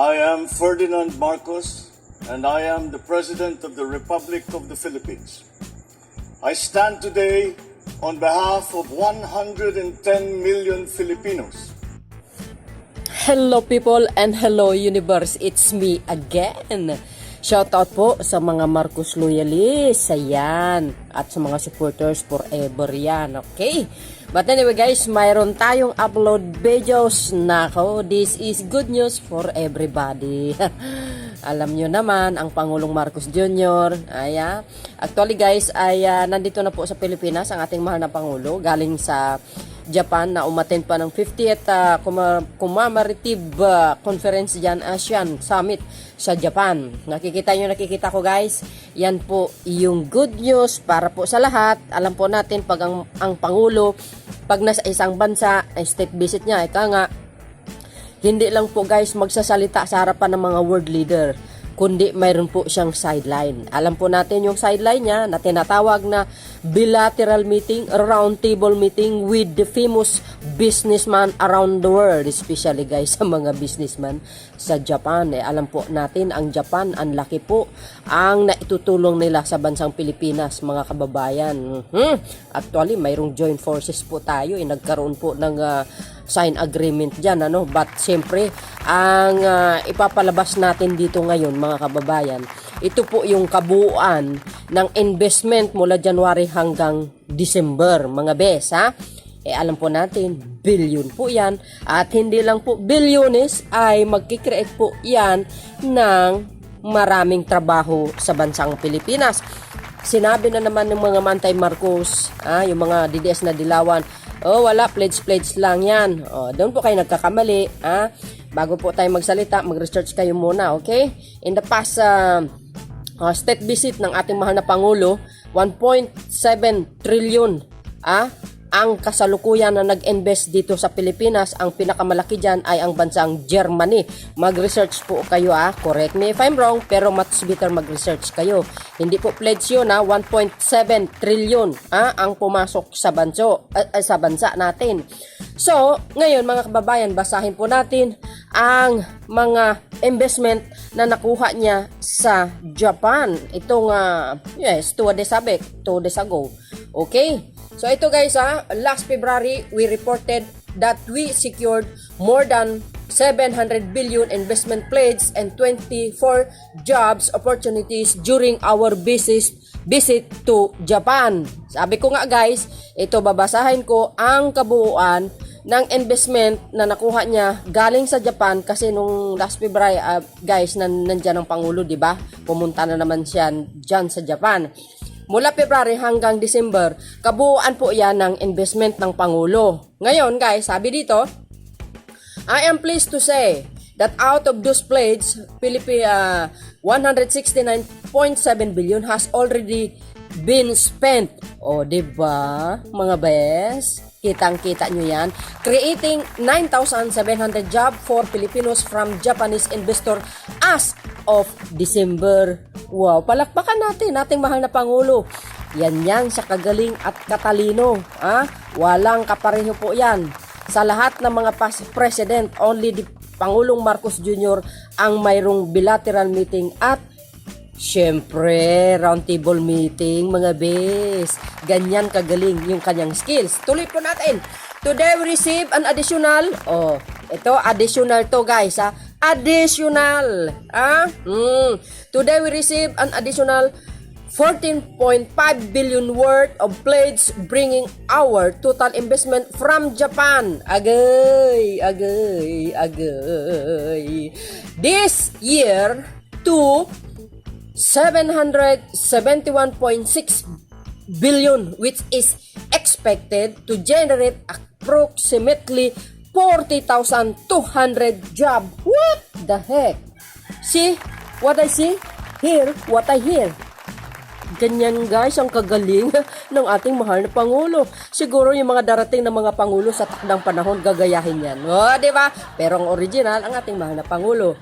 I am Ferdinand Marcos, and I am the President of the Republic of the Philippines. I stand today on behalf of 110 million Filipinos. Hello people and hello universe, it's me again. Shoutout po sa mga Marcos loyalists, ayan, at sa mga supporters forever yan, okay? But anyway guys, mayroon tayong upload videos. Nako, this is good news for everybody. Alam nyo naman, ang Pangulong Marcos Jr. Actually guys, nandito na po sa Pilipinas ang ating mahal na Pangulo. Galing sa Japan na umattend pa ng 50th Commemorative Conference dyan, ASEAN Summit sa Japan. Nakikita ko guys, yan po yung good news para po sa lahat. Alam po natin pag ang Pangulo, pag nasa isang bansa, state visit niya, hindi lang po guys magsasalita sa harapan ng mga world leader, kundi mayroon po siyang sideline. Alam po natin yung sideline niya na tinatawag na bilateral meeting, round table meeting with the famous businessman around the world, especially guys sa mga businessman sa Japan. Alam po natin ang Japan, ang laki po ang naitutulong nila sa bansang Pilipinas, mga kababayan. Actually, mayroong joint forces po tayo. Nagkaroon po ng sign agreement dyan, but siyempre ang ipapalabas natin dito ngayon mga kababayan, ito po yung kabuuan ng investment mula January hanggang December mga bes, alam po natin billion po yan, at hindi lang po bilyones, ay magkikreate po yan ng maraming trabaho sa bansang Pilipinas. Sinabi na naman ng mga Mantay Marcos, yung mga DDS na dilawan, wala, pledge lang yan. Doon po kayo nagkakamali. Bago po tayo magsalita, mag-research kayo muna, okay? In the past state visit ng ating mahal na Pangulo, 1.7 trillion ang kasalukuyan na nag-invest dito sa Pilipinas. Ang pinakamalaki dyan ay ang bansang Germany. Mag-research po kayo, correct me if I'm wrong, pero much better mag-research kayo. Hindi po pledge yun, 1.7 trillion ang pumasok sa bansa natin. So, ngayon mga kababayan, basahin po natin ang mga investment na nakuha niya sa Japan. Itong, 2 days ago. Okay? So ito guys, last February, we reported that we secured more than 700 billion investment pledge and 24 jobs opportunities during our visit to Japan. Sabi ko nga guys, ito babasahin ko ang kabuuan ng investment na nakuha niya galing sa Japan, kasi nung last February guys, nandiyan ang Pangulo, di ba? Pumunta na naman siya dyan sa Japan. Mula February hanggang December, kabuuan po yan ng investment ng Pangulo. Ngayon guys, sabi dito, I am pleased to say that out of those pledges, 169.7 billion has already been spent. Diba mga bes? Kitang-kita nyo yan. Creating 9,700 job for Filipinos from Japanese investor as of December. Wow, palakpakan natin ating mahal na Pangulo. Yan sa kagaling at katalino. Walang kapareho po yan. Sa lahat ng mga past president, only the Pangulong Marcos Jr. ang mayroong bilateral meeting at syempre roundtable meeting mga bes. Ganyan kagaling yung kanyang skills. Tuloy po natin. Today we receive an additional, ito additional to guys, additional. Today we receive an additional 14.5 billion worth of pledge, bringing our total investment from Japan. Agay. This year to 771.6 billion, which is expected to generate approximately 40,200 job. What the heck? See what I see? Hear what I hear. Ganyan guys, ang kagaling. ng ating mahal na Pangulo. Siguro yung mga darating na mga Pangulo sa takdang panahon gagayahin yan. O, di ba? Pero ang original, ang ating mahal na Pangulo.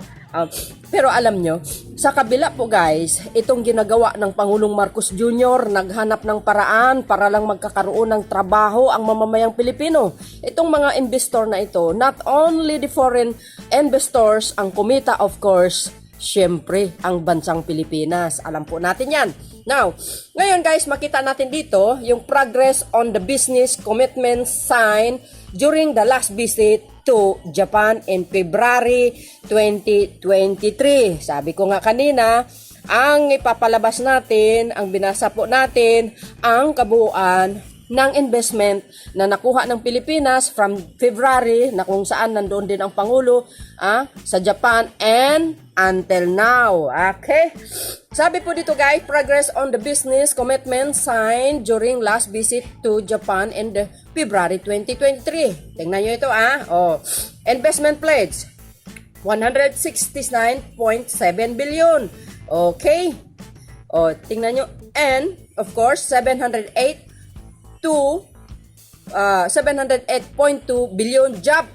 Pero alam nyo, sa kabila po guys, itong ginagawa ng Pangulong Marcos Jr., naghanap ng paraan para lang magkakaroon ng trabaho ang mamamayang Pilipino. Itong mga investor na ito, not only the foreign investors ang kumita, of course, syempre ang bansang Pilipinas. Alam po natin yan. Now, ngayon guys, makita natin dito yung progress on the business commitments signed during the last visit to Japan in February 2023. Sabi ko nga kanina, ang ipapalabas natin, ang binasa po natin, ang kabuuan ng investment na nakuha ng Pilipinas from February, na kung saan nandoon din ang Pangulo sa Japan and until now. Okay? Sabi po dito guys, progress on the business commitment signed during last visit to Japan in the February 2023. Tingnan nyo ito investment pledge, 169.7 billion. Okay? Tingnan nyo. And, of course, 708.2 billion job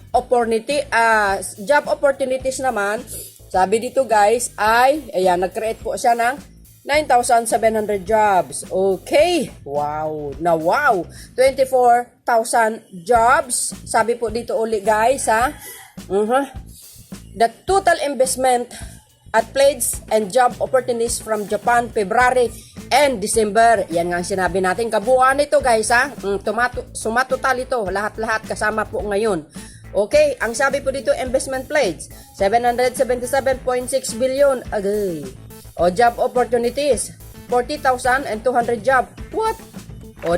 opportunities naman. Sabi dito guys ay, ayan, nag-create po siya ng 9,700 jobs. Okay. Wow. Na wow. 24,000 jobs. Sabi po dito uli guys The total investment at pledge and job opportunities from Japan, February and December. Yan nga ang sinabi natin. Kabuuan ito guys sumatotal ito. Lahat-lahat kasama po ngayon. Okay, ang sabi po dito, investment pledge, 777.6 billion. Agay. Job opportunities, 40,200 job. What?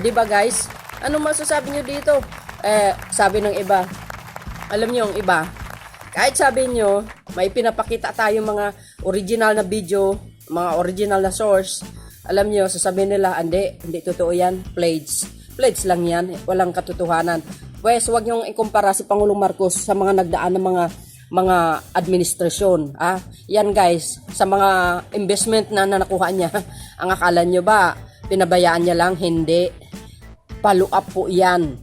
Di ba guys? Ano masasabi nyo dito? Sabi ng iba, alam nyo yung iba, kahit sabi nyo, may pinapakita tayo mga original na video, mga original na source, alam nyo, sasabihin nila, hindi totoo yan, pledge lang yan, walang katotohanan. Pues, wag niyong ikumpara si Pangulong Marcos sa mga nagdaan ng mga administrasyon. Yan guys, sa mga investment na nakuha niya, ang akala niyo ba, pinabayaan niya lang? Hindi. Follow up po yan.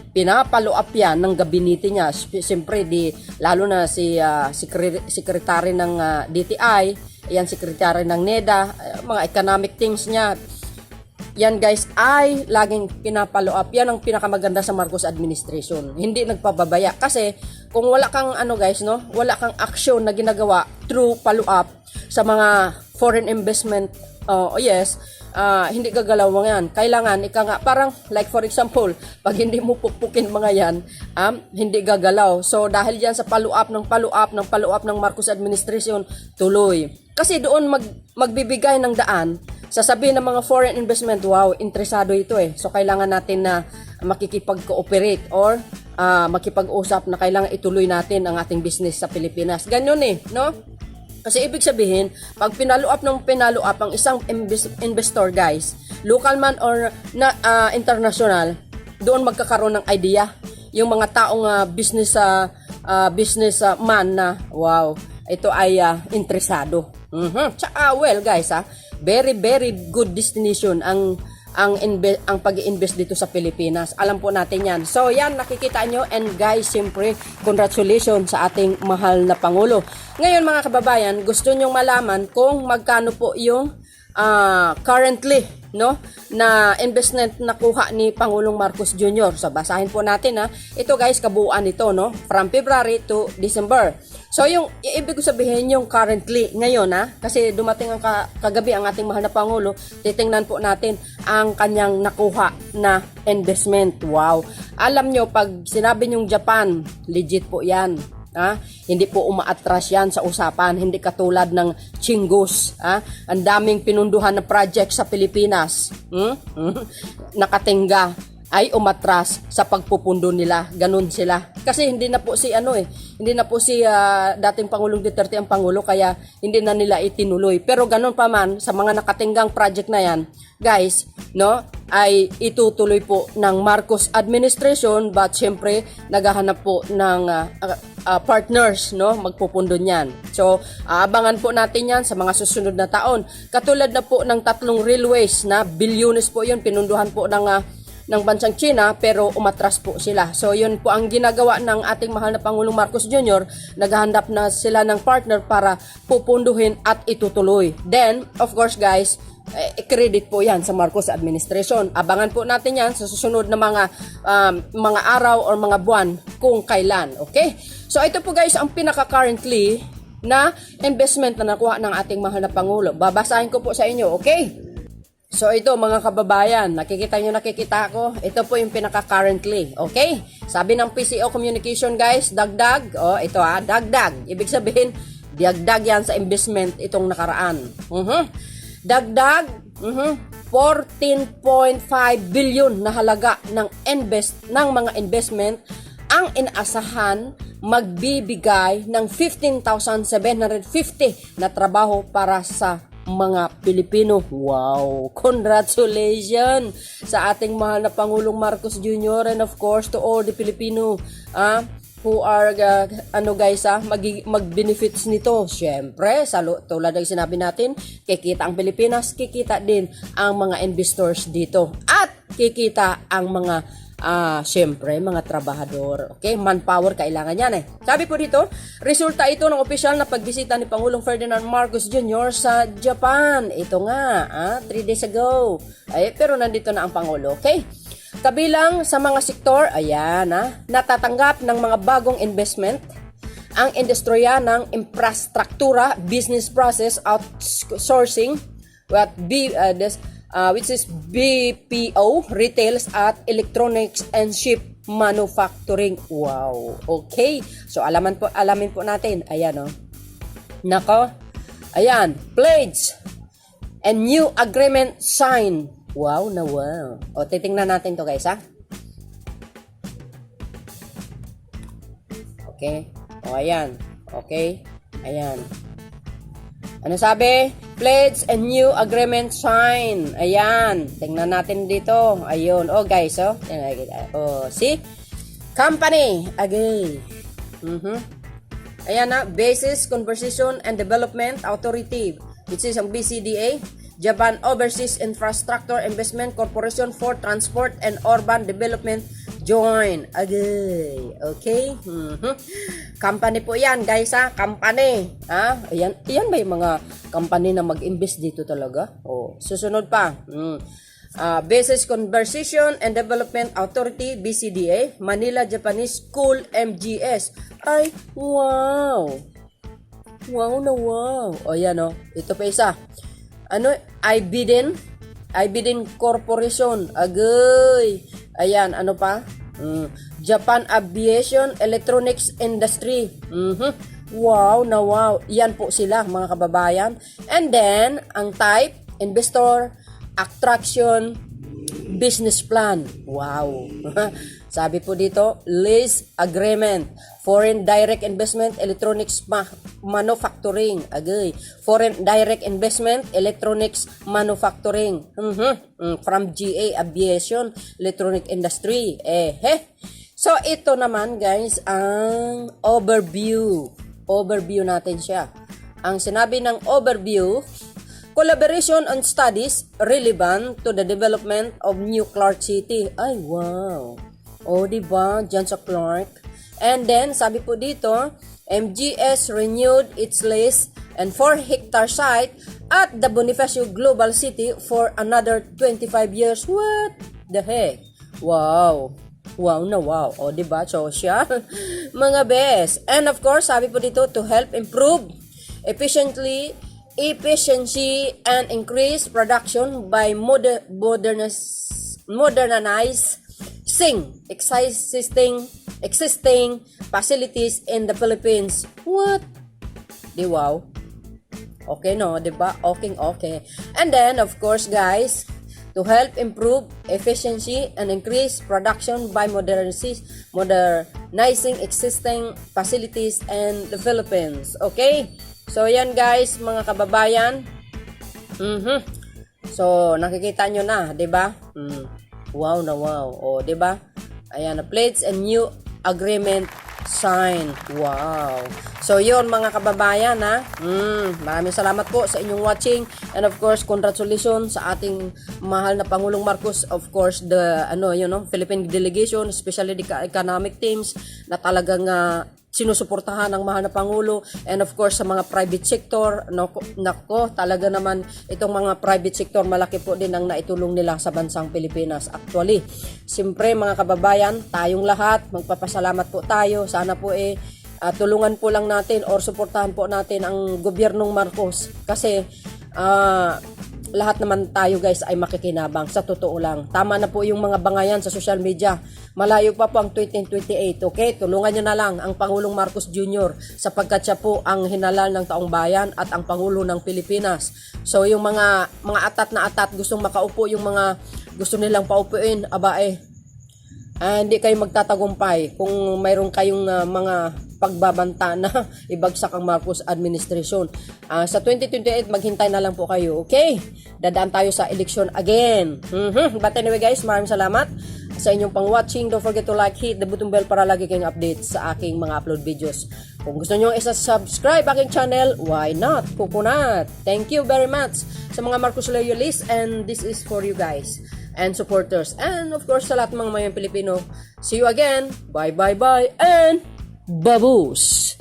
Pinapalo up yan ng gabinete niya. Siyempre, lalo na si secretary ng DTI, yan, secretary ng NEDA, mga economic things niya. Yan guys ay laging pinapalo up. Yan ang pinakamaganda sa Marcos administration. Hindi nagpababaya kasi kung wala kang wala kang action na ginagawa through follow up sa mga foreign investment, hindi gagalaw mga yan. Kailangan parang like for example, pag hindi mo pukpukin mga yan, hindi gagalaw. So dahil yan sa follow up ng Marcos administration, tuloy. Kasi doon magbibigay ng daan, sasabihin ng mga foreign investment, wow, interesado ito So kailangan natin na makikipag-cooperate or makipag-usap na kailangan ituloy natin ang ating business sa Pilipinas. Ganyan no? Kasi ibig sabihin, pag pinalo up ang isang investor guys, local man or international, doon magkakaroon ng idea. Yung mga taong business man na, wow, ito ay interesado. Tsaka well guys very good destination ang pag-i-invest dito sa Pilipinas. Alam po natin yan. So yan, nakikita nyo. And guys, siyempre, congratulations sa ating mahal na Pangulo. Ngayon mga kababayan, gusto nyong malaman kung magkano po yung currently na investment na kuha ni Pangulong Marcos Jr. So basahin po natin ito guys, kabuuan ito from February to December. So yung ibig sabihin yung currently ngayon kasi dumating ang kagabi ang ating mahal na Pangulo, titingnan po natin ang kanyang nakuha na investment. Wow. Alam nyo, pag sinabi nyong Japan, legit po yan. Hindi po umaatras yan sa usapan, hindi katulad ng Chingus. Ang daming pinunduhan na project sa Pilipinas. Nakatingga ay umatras sa pagpupundo nila. Ganun sila. Kasi hindi na po si dating Pangulong Duterte ang Pangulo, kaya hindi na nila itinuloy. Pero ganun pa man, sa mga nakatinggang project na yan, guys, ay itutuloy po ng Marcos administration, but syempre naghahanap po ng partners, no, magpupundo niyan. So aabangan po natin yan sa mga susunod na taon. Katulad na po ng 3 railways na bilyones po yun, pinunduhan po ng bansang China, pero umatras po sila. So yun po ang ginagawa ng ating mahal na Pangulong Marcos Jr. Naghahanap na sila ng partner para pupunduhin at itutuloy. Then of course guys, credit po yan sa Marcos administration. Abangan po natin yan sa susunod na mga araw or mga buwan kung kailan. Okay? So ito po guys ang pinaka-currently na investment na nakuha ng ating mahal na Pangulo. Babasahin ko po sa inyo. Okay? So ito mga kababayan, nakikita ko, ito po yung pinaka-currently. Okay? Sabi ng PCO Communication guys, dagdag. Ito dagdag. Ibig sabihin, dagdag yan sa investment itong nakaraan. Dagdag 14.5 billion na halaga ng mga investment ang inaasahan magbibigay ng 15,750 na trabaho para sa mga Pilipino. Wow! Congratulations sa ating mahal na Pangulong Marcos Jr. and of course to all the Filipino who are mag-benefits nito. Syempre, tulad ng sinabi natin, kikita ang Pilipinas, kikita din ang mga investors dito. At kikita ang mga syempre, mga trabahador. Okay? Manpower, kailangan yan Sabi po dito, resulta ito ng opisyal na pagbisita ni Pangulong Ferdinand Marcos Jr. sa Japan. Ito nga, 3 days ago. Pero nandito na ang Pangulo. Okay? Kabilang sa mga sektor, natatanggap ng mga bagong investment ang industriya ng infrastruktura, business process outsourcing, which is BPO, retails at electronics and ship manufacturing. Wow. Okay. So alamin po natin. Ayan Nako. Ayan, pledge and new agreement signed. Wow na wow. Titingnan natin to guys Okay. Ayan. Okay. Ayan. Ano sabi? Pledge and new agreement sign. Ayan. Tingnan natin dito. Ayun. Guys, see? Company. Again. Ayan Basis Conservation and Development Authority, which is ang BCDA. Japan Overseas Infrastructure Investment Corporation for Transport and Urban Development join. Okay? Company po yan, guys Company. Ayan ba yung mga company na mag-invest dito talaga? Susunod pa. Basis Conservation and Development Authority, BCDA, Manila Japanese School, MGS. Wow! Wow na wow. Ayan ito pa isa. Ibiden Corporation. Ayan, ano pa? Japan Aviation Electronics Industry. Wow na wow. Yan po sila mga kababayan. And then, ang type, investor, attraction, business plan. Wow. Sabi po dito, lease agreement, foreign direct investment, electronics manufacturing. Foreign direct investment, electronics manufacturing. From GA Aviation, electronic industry. So ito naman guys ang overview. Overview natin siya. Ang sinabi ng overview, collaboration on studies relevant to the development of new Clark City. Wow. Diba? Diyan sa Clark. And then, sabi po dito, MGS renewed its lease and 4-hectare site at the Bonifacio Global City for another 25 years. What the heck? Wow. Wow na wow. Diba? Social. Mga best. And of course, sabi po dito, to help improve efficiency and increase production by modernizing existing facilities in the Philippines. What? Di wow. Okay no, diba? Okay. And then, of course, guys, to help improve efficiency and increase production by modernizing existing facilities in the Philippines. Okay? So, yan guys, mga kababayan. So, nakikita nyo na, di ba? Wow na wow. O, di ba? Ayan, na pledge and new agreement sign. Wow. So, yun mga kababayan, ha? Maraming salamat po sa inyong watching. And of course, congratulations sa ating mahal na Pangulong Marcos. Of course, the, Philippine delegation, especially the economic teams na talagang sinusuportahan ng mahal na Pangulo, and of course sa mga private sector. Nako, talaga naman itong mga private sector malaki po din ang naitulong nila sa bansang Pilipinas. Actually, siyempre mga kababayan, tayong lahat magpapasalamat po tayo. Sana po tulungan po lang natin or suportahan po natin ang gobyernong Marcos kasi lahat naman tayo guys ay makikinabang, sa totoo lang. Tama na po yung mga bangayan sa social media. Malayo pa po ang 2028, okay? Tulungan nyo na lang ang Pangulong Marcos Jr. sapagkat siya po ang hinalal ng taong bayan at ang Pangulo ng Pilipinas. So yung mga atat na atat gustong makaupo, yung mga gusto nilang paupuin, hindi kayo magtatagumpay kung mayroon kayong mga pagbabanta na ibagsak ang Marcos administration. Sa 2028, maghintay na lang po kayo, okay? Dadaan tayo sa election again. But anyway guys, maraming salamat sa inyong pang-watching. Don't forget to like, hit the button bell para lagi kayong update sa aking mga upload videos. Kung gusto nyo isa-subscribe aking channel, why not? Kukunat. Thank you very much sa mga Marcos loyalists, and this is for you guys and supporters. And of course, sa lahat ng mga mayang Pilipino, see you again. Bye, bye, bye, and babush!